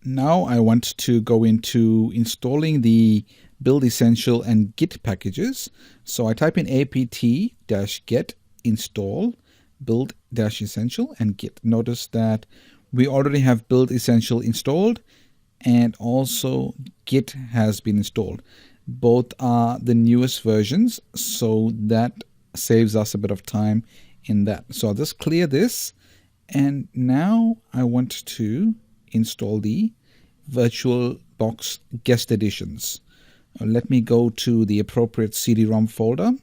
Now I want to go into installing the Build Essential and Git packages. So I type in apt-get install build-essential and Git. Notice that we already have Build Essential installed and also Git has been installed. Both are the newest versions, so that saves us a bit of time in that. So I'll just clear this, and now I want to install the VirtualBox guest editions. Let me go to the appropriate CD-ROM folder,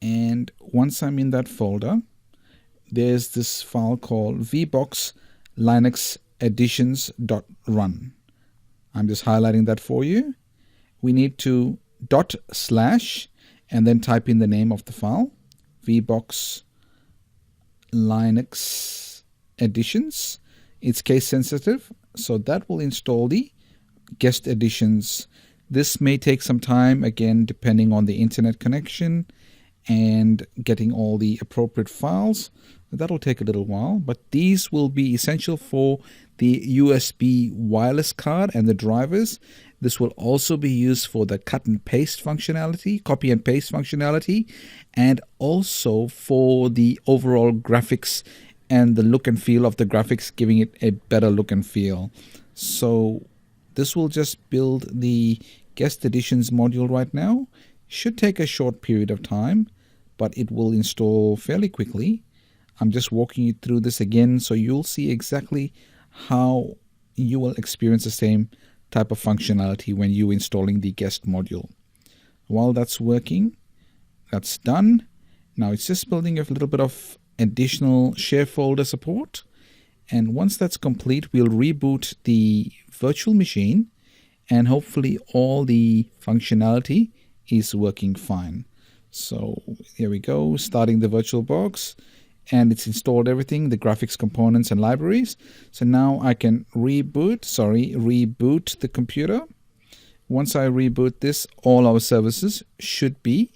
and once I'm in that folder, there's this file called vbox linux editions.run. I'm just highlighting that for you. We need to // and then type in the name of the file, vbox linux editions. It's case sensitive, so that will install the guest editions. This may take some time, again, depending on the internet connection and getting all the appropriate files. That'll take a little while, but these will be essential for the USB wireless card and the drivers. This will also be used for the cut and paste functionality, copy and paste functionality, and also for the overall graphics and the look and feel of the graphics, giving it a better look and feel. So this will just build the guest editions module right now. Should take a short period of time, but it will install fairly quickly. I'm just walking you through this again so you'll see exactly how you will experience the same type of functionality when you're installing the guest module. While that's working, that's done. Now it's just building a little bit of additional share folder support, and once that's complete, we'll reboot the virtual machine and hopefully all the functionality is working fine. So here we go, starting the VirtualBox, and it's installed everything, the graphics components and libraries. So now I can reboot the computer. Once I reboot this, all our services should be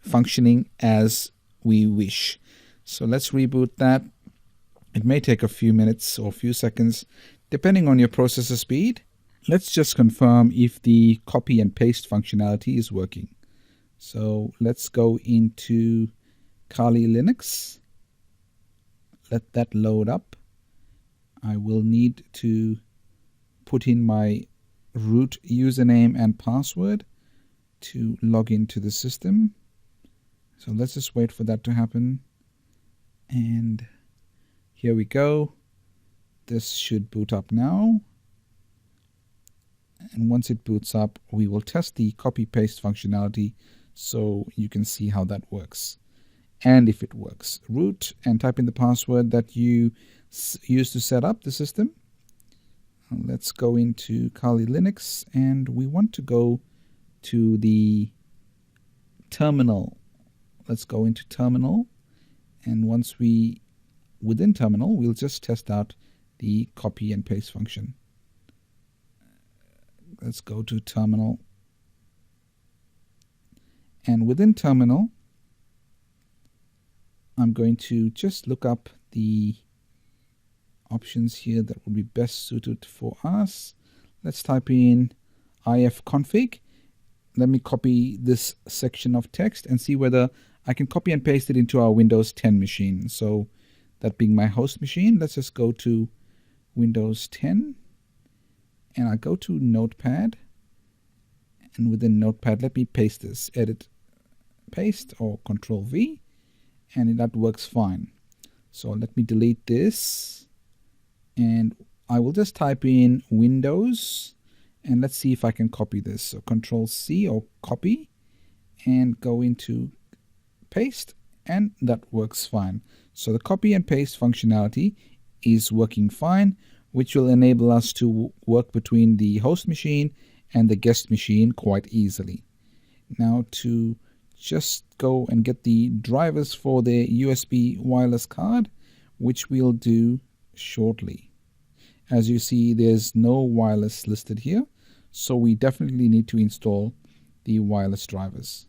functioning as we wish. So let's reboot that. It may take a few minutes or a few seconds, depending on your processor speed. Let's just confirm if the copy and paste functionality is working. So let's go into Kali Linux. Let that load up. I will need to put in my root username and password to log into the system. So let's just wait for that to happen. And here we go. This should boot up now. And once it boots up, we will test the copy-paste functionality so you can see how that works. And if it works, root and type in the password that you used to set up the system. Let's go into Kali Linux, and we want to go to the terminal. Let's go into terminal, and once within terminal, we'll just test out the copy and paste function. Let's go to terminal, and within terminal, I'm going to just look up the options here that would be best suited for us. Let's type in ifconfig. Let me copy this section of text and see whether I can copy and paste it into our Windows 10 machine. So that being my host machine, let's just go to Windows 10, and I go to Notepad, and within Notepad, let me paste this, edit, paste, or Control V, and that works fine. So let me delete this, and I will just type in Windows, and let's see if I can copy this. So Control C or copy, and go into paste, and that works fine. So the copy and paste functionality is working fine, which will enable us to work between the host machine and the guest machine quite easily. Now to just go and get the drivers for the USB wireless card, which we'll do shortly. As you see, there's no wireless listed here, so we definitely need to install the wireless drivers.